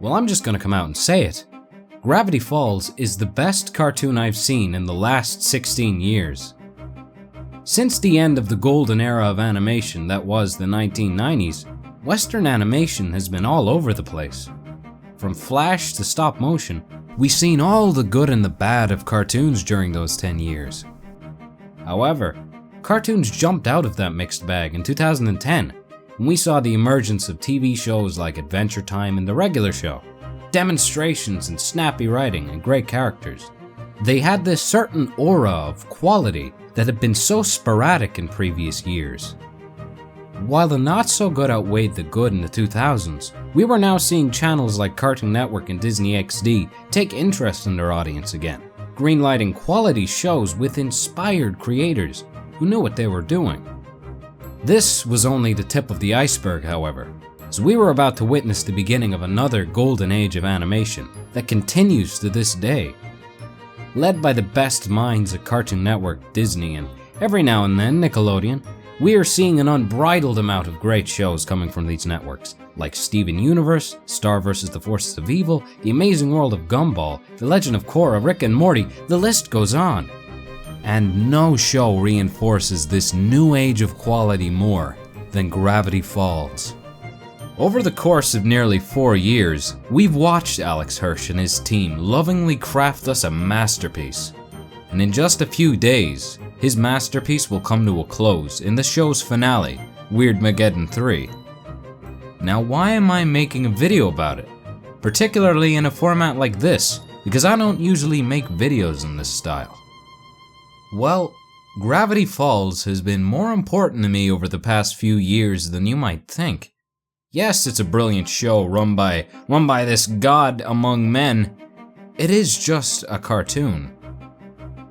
Well, I'm just gonna come out and say it. Gravity Falls is the best cartoon I've seen in the last 16 years. Since the end of the golden era of animation that was the 1990s, Western animation has been all over the place. From Flash to stop motion, we've seen all the good and the bad of cartoons during those 10 years. However, cartoons jumped out of that mixed bag in 2010, when we saw the emergence of TV shows like Adventure Time and The Regular Show, demonstrations and snappy writing and great characters. They had this certain aura of quality that had been so sporadic in previous years. While the not so good outweighed the good in the 2000s, we were now seeing channels like Cartoon Network and Disney XD take interest in their audience again, greenlighting quality shows with inspired creators who knew what they were doing. This was only the tip of the iceberg, however, as we were about to witness the beginning of another golden age of animation that continues to this day. Led by the best minds at Cartoon Network, Disney, and every now and then Nickelodeon, we are seeing an unbridled amount of great shows coming from these networks, like Steven Universe, Star vs. the Forces of Evil, The Amazing World of Gumball, The Legend of Korra, Rick and Morty, the list goes on. And no show reinforces this new age of quality more than Gravity Falls. Over the course of nearly 4 years, we've watched Alex Hirsch and his team lovingly craft us a masterpiece. And in just a few days, his masterpiece will come to a close in the show's finale, Weirdmageddon 3. Now, why am I making a video about it? Particularly in a format like this, because I don't usually make videos in this style. Well, Gravity Falls has been more important to me over the past few years than you might think. Yes, it's a brilliant show run by this god among men. It is just a cartoon.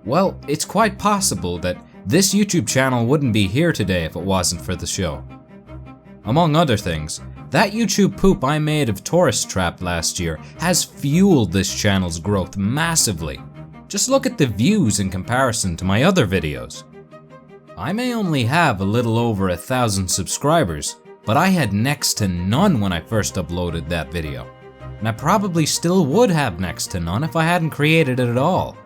Well, it's quite possible that this YouTube channel wouldn't be here today if it wasn't for the show. Among other things, that YouTube poop I made of Tourist Trap last year has fueled this channel's growth massively. Just look at the views in comparison to my other videos. I may only have a little over 1,000 subscribers, but I had next to none when I first uploaded that video. And I probably still would have next to none if I hadn't created it at all.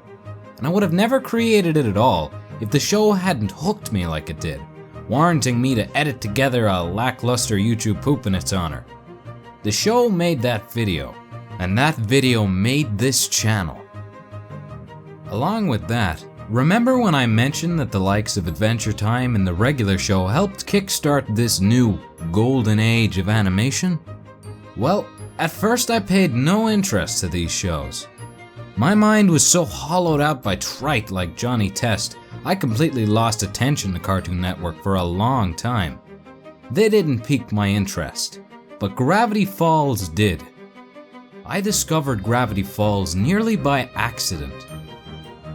And I would have never created it at all if the show hadn't hooked me like it did, warranting me to edit together a lackluster YouTube poop in its honor. The show made that video, and that video made this channel. Along with that, remember when I mentioned that the likes of Adventure Time and The Regular Show helped kickstart this new golden age of animation? Well, at first I paid no interest to these shows. My mind was so hollowed out by trite like Johnny Test, I completely lost attention to Cartoon Network for a long time. They didn't pique my interest, but Gravity Falls did. I discovered Gravity Falls nearly by accident.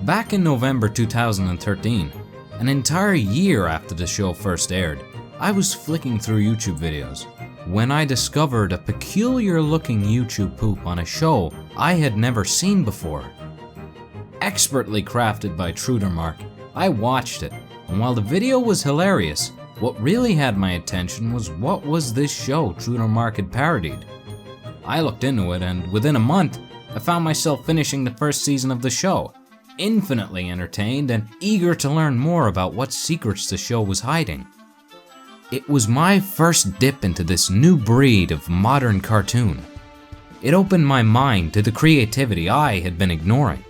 Back in November 2013, an entire year after the show first aired, I was flicking through YouTube videos when I discovered a peculiar looking YouTube poop on a show I had never seen before. Expertly crafted by Trudermark, I watched it, and while the video was hilarious, what really had my attention was what was this show Trudermark had parodied. I looked into it, and within a month, I found myself finishing the first season of the show, infinitely entertained and eager to learn more about what secrets the show was hiding. It was my first dip into this new breed of modern cartoon. It opened my mind to the creativity I had been ignoring,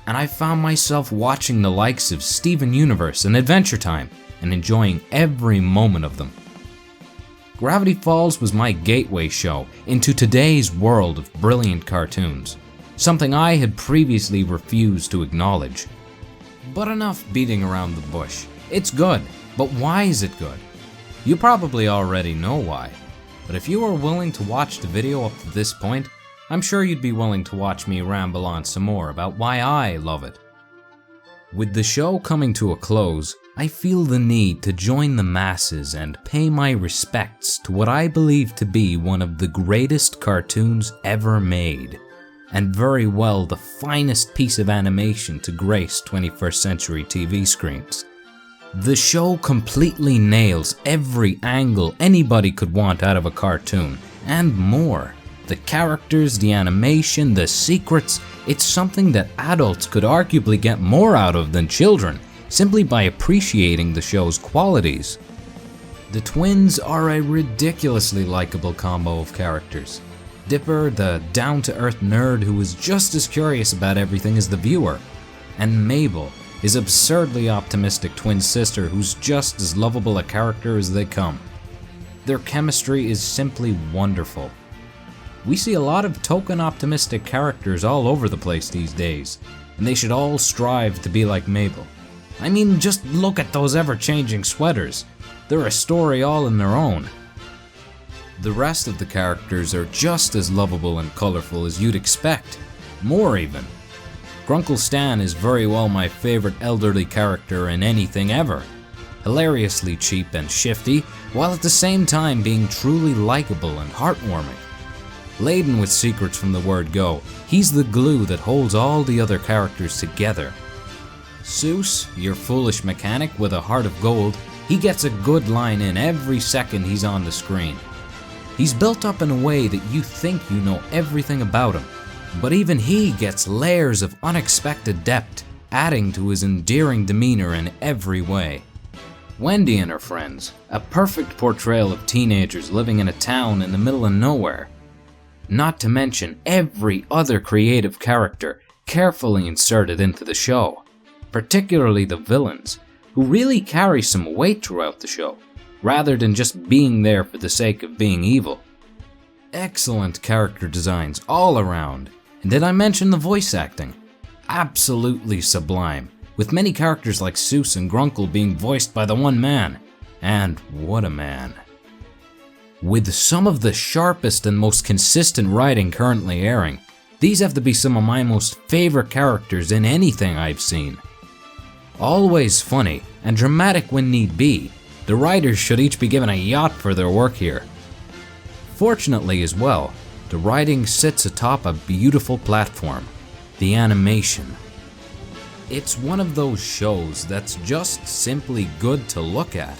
and I found myself watching the likes of Steven Universe and Adventure Time and enjoying every moment of them. Gravity Falls was my gateway show into today's world of brilliant cartoons, something I had previously refused to acknowledge. But enough beating around the bush. It's good, but why is it good? You probably already know why, but if you are willing to watch the video up to this point, I'm sure you'd be willing to watch me ramble on some more about why I love it. With the show coming to a close, I feel the need to join the masses and pay my respects to what I believe to be one of the greatest cartoons ever made, and very well the finest piece of animation to grace 21st century TV screens. The show completely nails every angle anybody could want out of a cartoon, and more. The characters, the animation, the secrets, it's something that adults could arguably get more out of than children, simply by appreciating the show's qualities. The twins are a ridiculously likable combo of characters. Dipper, the down-to-earth nerd who is just as curious about everything as the viewer, and Mabel, his absurdly optimistic twin sister who's just as lovable a character as they come. Their chemistry is simply wonderful. We see a lot of token optimistic characters all over the place these days, and they should all strive to be like Mabel. I mean, just look at those ever-changing sweaters. They're a story all in their own. The rest of the characters are just as lovable and colorful as you'd expect, more even. Grunkle Stan is very well my favorite elderly character in anything ever. Hilariously cheap and shifty, while at the same time being truly likable and heartwarming. Laden with secrets from the word go, he's the glue that holds all the other characters together. Seuss, your foolish mechanic with a heart of gold, he gets a good line in every second he's on the screen. He's built up in a way that you think you know everything about him, but even he gets layers of unexpected depth, adding to his endearing demeanor in every way. Wendy and her friends, a perfect portrayal of teenagers living in a town in the middle of nowhere. Not to mention every other creative character carefully inserted into the show, particularly the villains, who really carry some weight throughout the show, rather than just being there for the sake of being evil. Excellent character designs all around, and did I mention the voice acting? Absolutely sublime, with many characters like Seuss and Grunkle being voiced by the one man, and what a man. With some of the sharpest and most consistent writing currently airing, these have to be some of my most favorite characters in anything I've seen. Always funny and dramatic when need be, the writers should each be given a yacht for their work here. Fortunately as well, the writing sits atop a beautiful platform, the animation. It's one of those shows that's just simply good to look at.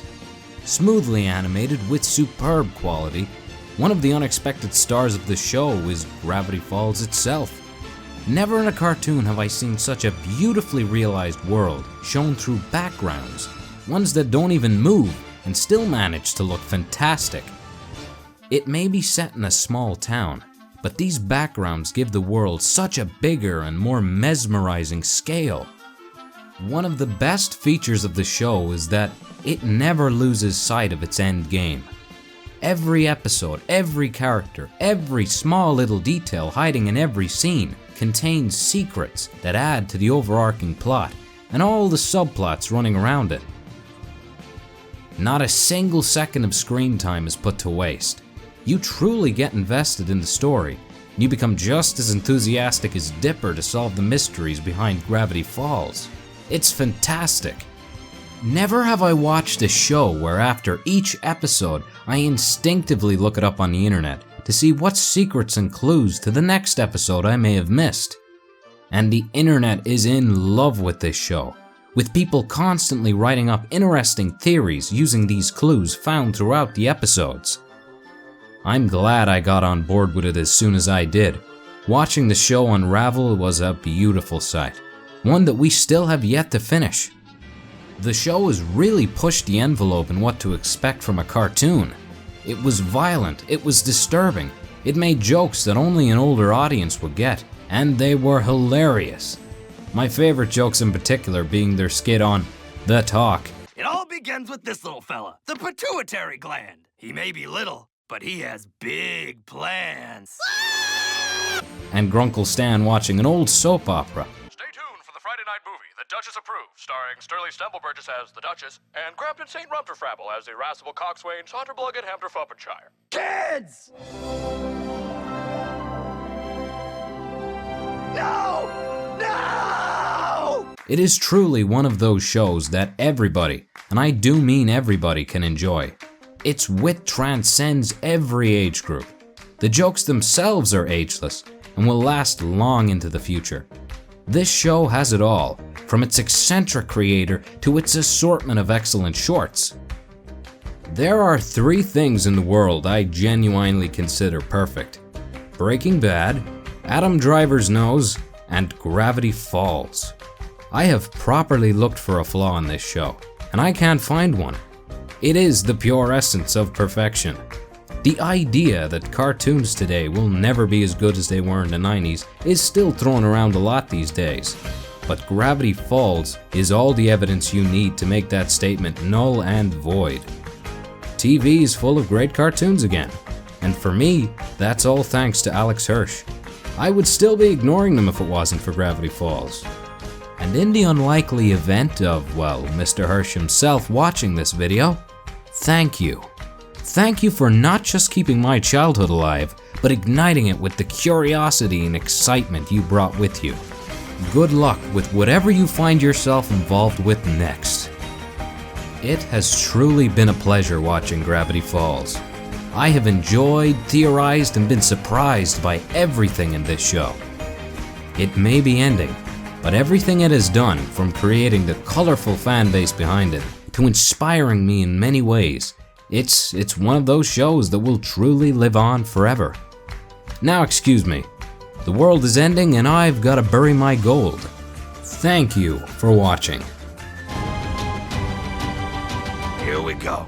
Smoothly animated with superb quality, one of the unexpected stars of the show is Gravity Falls itself. Never in a cartoon have I seen such a beautifully realized world shown through backgrounds, ones that don't even move and still manage to look fantastic. It may be set in a small town, but these backgrounds give the world such a bigger and more mesmerizing scale. One of the best features of the show is that it never loses sight of its end game. Every episode, every character, every small little detail hiding in every scene contains secrets that add to the overarching plot and all the subplots running around it. Not a single second of screen time is put to waste. You truly get invested in the story, and you become just as enthusiastic as Dipper to solve the mysteries behind Gravity Falls. It's fantastic. Never have I watched a show where after each episode I instinctively look it up on the internet to see what secrets and clues to the next episode I may have missed. And the internet is in love with this show, with people constantly writing up interesting theories using these clues found throughout the episodes. I'm glad I got on board with it as soon as I did. Watching the show unravel was a beautiful sight, one that we still have yet to finish. The show has really pushed the envelope in what to expect from a cartoon. It was violent, it was disturbing, it made jokes that only an older audience would get, and they were hilarious. My favorite jokes in particular being their skit on The Talk. It all begins with this little fella, the pituitary gland. He may be little, but he has big plans. And Grunkle Stan watching an old soap opera. Stay tuned for the Friday night movie, The Duchess Approved, starring Sterling Stempelburgess as the Duchess and Grafton St. Rumterfrabble as the irascible coxswain Saunterblug and Hamterfuppenshire. Kids! No! No! It is truly one of those shows that everybody, and I do mean everybody, can enjoy. Its wit transcends every age group. The jokes themselves are ageless and will last long into the future. This show has it all, from its eccentric creator to its assortment of excellent shorts. There are 3 things in the world I genuinely consider perfect. Breaking Bad, Adam Driver's Nose, and Gravity Falls. I have properly looked for a flaw in this show, and I can't find one. It is the pure essence of perfection. The idea that cartoons today will never be as good as they were in the 90s is still thrown around a lot these days. But Gravity Falls is all the evidence you need to make that statement null and void. TV is full of great cartoons again, and for me, that's all thanks to Alex Hirsch. I would still be ignoring them if it wasn't for Gravity Falls. And in the unlikely event of, well, Mr. Hirsch himself watching this video, thank you. Thank you for not just keeping my childhood alive, but igniting it with the curiosity and excitement you brought with you. Good luck with whatever you find yourself involved with next. It has truly been a pleasure watching Gravity Falls. I have enjoyed, theorized, and been surprised by everything in this show. It may be ending, but everything it has done, from creating the colorful fan base behind it, to inspiring me in many ways, it's one of those shows that will truly live on forever. Now excuse me, the world is ending and I've got to bury my gold. Thank you for watching. Here we go.